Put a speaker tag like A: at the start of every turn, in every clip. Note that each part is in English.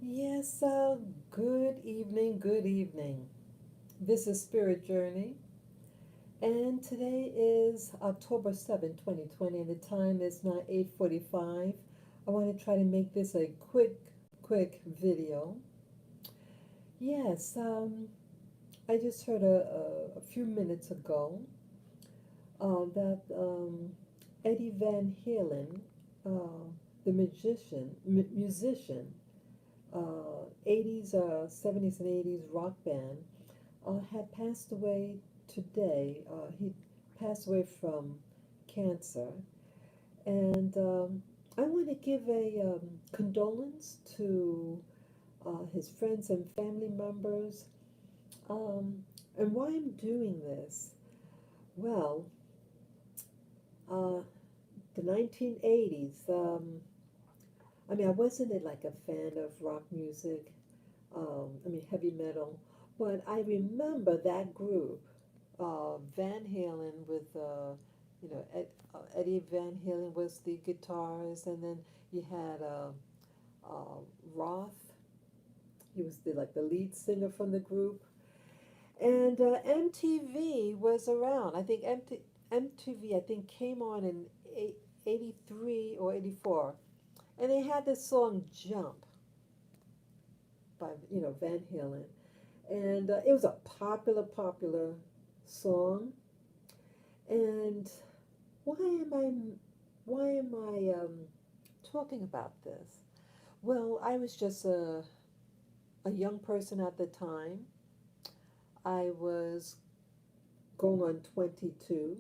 A: Yes, good evening, good evening. This is Spirit Journey, and today is October 7th, 2020, and the time is now 8:45. I want to try to make this a quick video. Yes, I just heard a few minutes ago that Eddie Van Halen, uh, the musician, 80s, 70s, and 80s rock band, had passed away today. He passed away from cancer. And I want to give a condolence to his friends and family members. Um, and why I'm doing this? Well, uh, the 1980s, I wasn't like a fan of rock music, heavy metal, but I remember that group, Van Halen with, Eddie Van Halen was the guitarist, and then you had uh, Roth. He was the lead singer from the group, and MTV was around. I think MTV I think came on in 83 or 84, and they had this song "Jump" by Van Halen, and it was a popular song. And why am I why am I talking about this? Well, I was just a young person at the time. I was going on 22,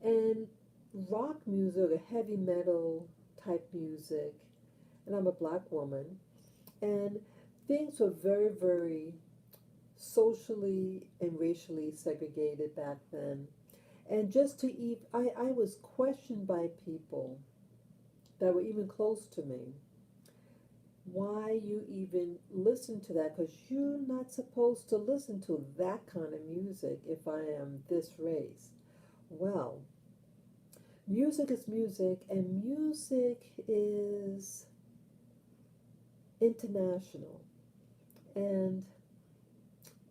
A: and rock music, or heavy metal type music, and I'm a black woman, and things were very socially and racially segregated back then. And just to eat, I was questioned by people that were even close to me. Why you even listen to that? Because you're not supposed to listen to that kind of music if I am this race. Well, music is music, and music is international. And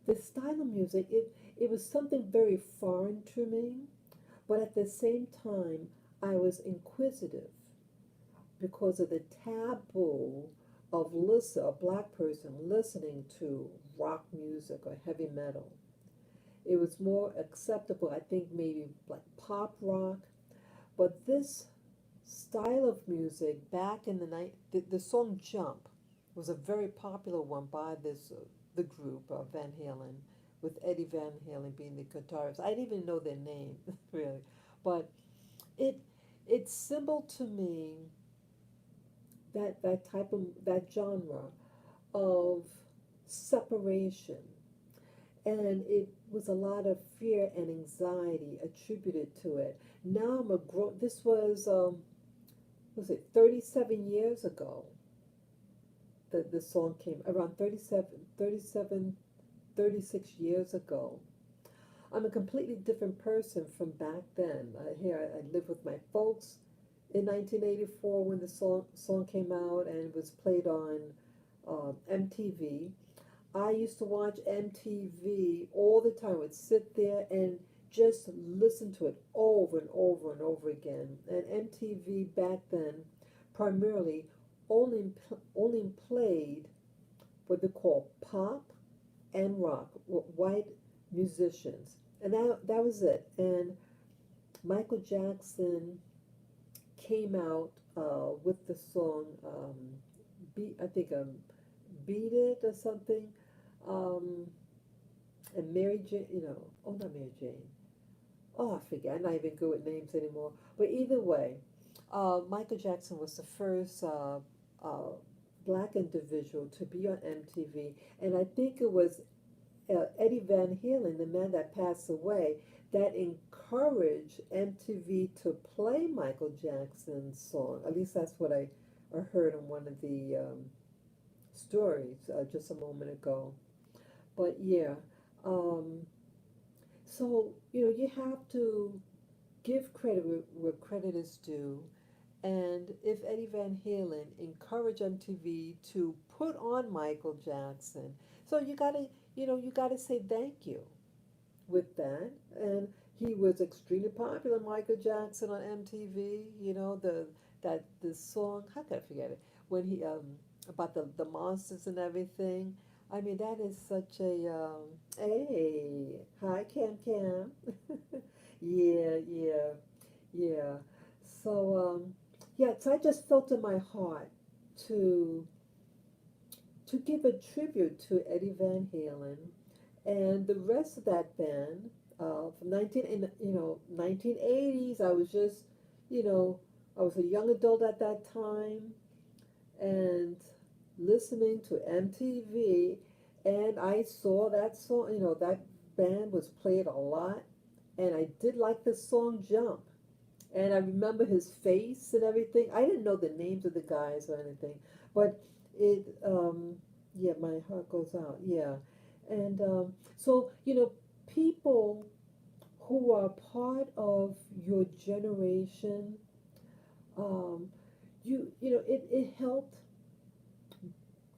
A: the style of music, it was something very foreign to me, but at the same time, I was inquisitive because of the taboo of a black person listening to rock music or heavy metal. It was more acceptable, I think, maybe like pop rock, but this style of music back in the night, the song "Jump" was a very popular one by this the group Van Halen, with Eddie Van Halen being the guitarist. I didn't even know their name really, but it it's symbol to me that genre of separation, and it was a lot of fear and anxiety attributed to it. Now I'm a grown. This was it 37 years ago that the song came, around 36 years ago. I'm a completely different person from back then. I lived with my folks in 1984 when the song came out and was played on MTV. I used to watch MTV all the time. I would sit there and just listen to it over and over and over again. And MTV back then primarily only played what they call pop and rock, white musicians, and that was it. And Michael Jackson came out with the song I think "Beat It" or something, um, and Mary Jane, oh, not Mary Jane. Oh, I forget. I'm not even good with names anymore. But either way, Michael Jackson was the first uh, black individual to be on MTV, and I think it was Eddie Van Halen, the man that passed away, that encouraged MTV to play Michael Jackson's song. At least that's what I heard in one of the stories just a moment ago. But yeah, um, so you have to give credit where credit is due. And if Eddie Van Halen encouraged MTV to put on Michael Jackson. So you gotta, you gotta say thank you with that. And he was extremely popular, Michael Jackson on MTV. The song. How could I forget it? When he about the monsters and everything. I mean, that is such a hey, hi Cam Cam. Yeah, yeah, yeah. So yeah, so I just felt in my heart to give a tribute to Eddie Van Halen and the rest of that band from 1980s. I was just, you know, I was a young adult at that time and listening to MTV, and I saw that song. That band was played a lot, and I did like the song Jump. And I remember his face and everything. I didn't know the names of the guys or anything, but yeah, my heart goes out. Yeah, and so people who are part of your generation, um, it helped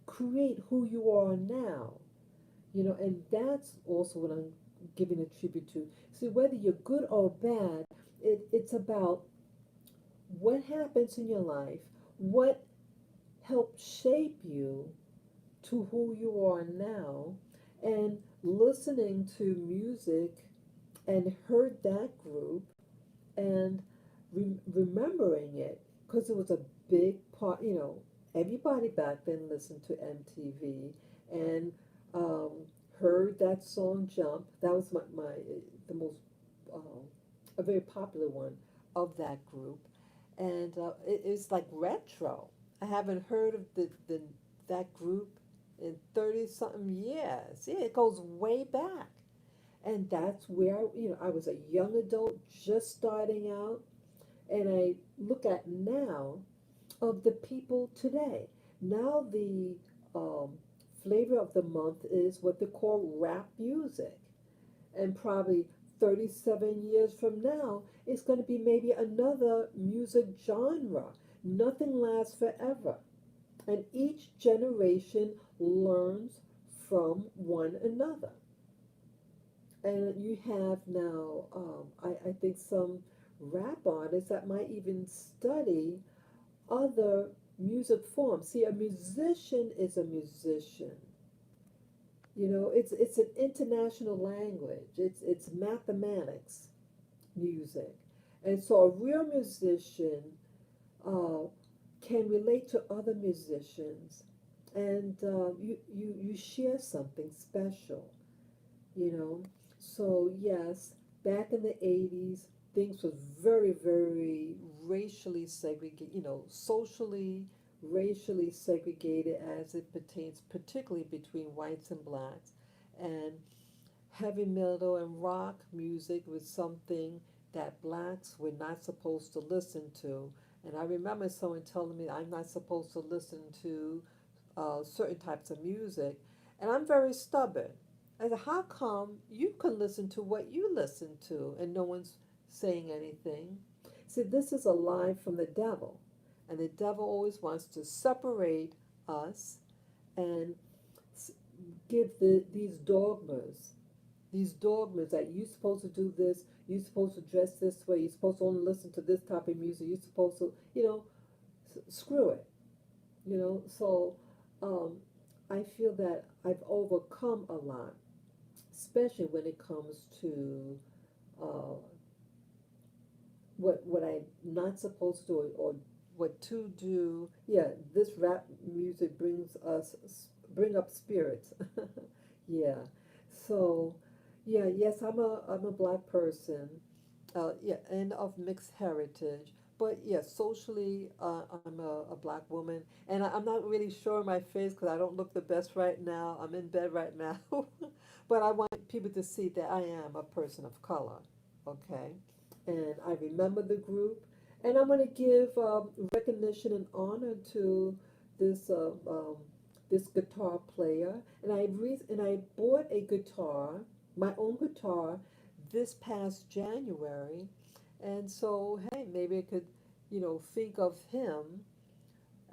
A: create who you are now. And that's also what I'm giving a tribute to. See, whether you're good or bad, it's about what happens in your life, what helped shape you to who you are now, and listening to music and heard that group and remembering it because it was a big part. Everybody back then listened to MTV and um, heard that song Jump. That was my the most a very popular one of that group, and it's like retro. I haven't heard of the that group in 30 something years. Yeah, it goes way back. And that's where I was a young adult just starting out, and I look at now of the people today. Now the um, flavor of the month is what they call rap music, and probably 37 years from now, it's going to be maybe another music genre. Nothing lasts forever. And each generation learns from one another. And you have now, I think, some rap artists that might even study other music forms. See, a musician is a musician. It's an international language. It's mathematics, music, and so a real musician uh, can relate to other musicians, and you share something special. You know. So yes, back in the 80s, things was very, very racially segregated. Socially, racially segregated as it pertains, particularly between whites and blacks, and heavy metal and rock music was something that blacks were not supposed to listen to. And I remember someone telling me I'm not supposed to listen to certain types of music, and I'm very stubborn. I said, how come you can listen to what you listen to and no one's saying anything? See, this is a lie from the devil, and the devil always wants to separate us and give these dogmas that you're supposed to do this, you're supposed to dress this way, you're supposed to only listen to this type of music, you're supposed to, screw it, So um, I feel that I've overcome a lot, especially when it comes to uh, what I'm not supposed to or what to do. Yeah, this rap music bring up spirits. Yeah. So, yeah, yes, I'm a black person. Yeah, and of mixed heritage. But yeah, socially, I'm a black woman, and I'm not really sure my face because I don't look the best right now. I'm in bed right now, but I want people to see that I am a person of color. Okay, and I remember the group, and I'm going to give recognition and honor to this this guitar player, and I bought a guitar, my own guitar, this past January, and so hey, maybe I could, think of him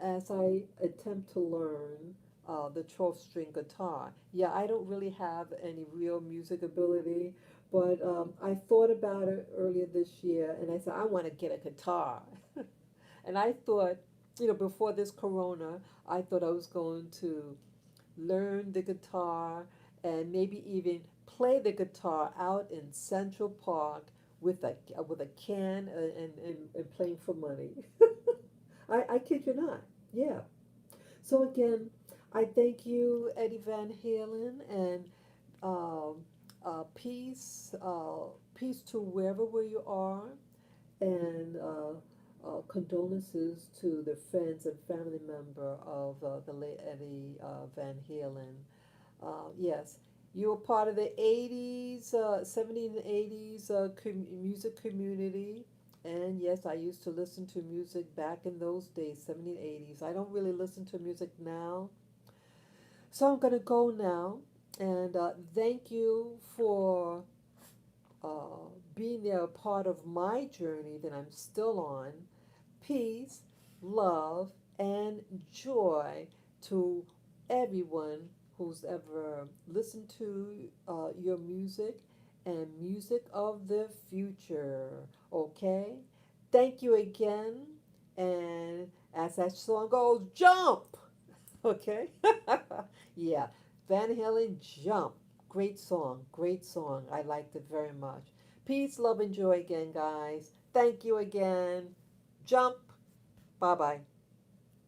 A: as I attempt to learn the 12 string guitar. Yeah, I don't really have any real music ability, but I thought about it earlier this year and I said, I want to get a guitar. And I thought, before this corona, I thought I was going to learn the guitar and maybe even play the guitar out in Central Park with a can and playing for money. I kid you not. Yeah. So again, I thank you, Eddie Van Halen, and um, peace to where you are, and condolences to the friends and family member of the late Eddie Van Halen. Yes, you were part of the 80s, 70s and 80s music community. And yes, I used to listen to music back in those days, 70s and 80s. I don't really listen to music now. So I'm going to go now. And thank you for being there, a part of my journey that I'm still on. Peace, love, and joy to everyone who's ever listened to your music and music of the future. Okay? Thank you again. And as that song goes, jump! Okay? Yeah. Van Halen, jump. Great song. Great song. I liked it very much. Peace, love, and joy again, guys. Thank you again. Jump. Bye bye.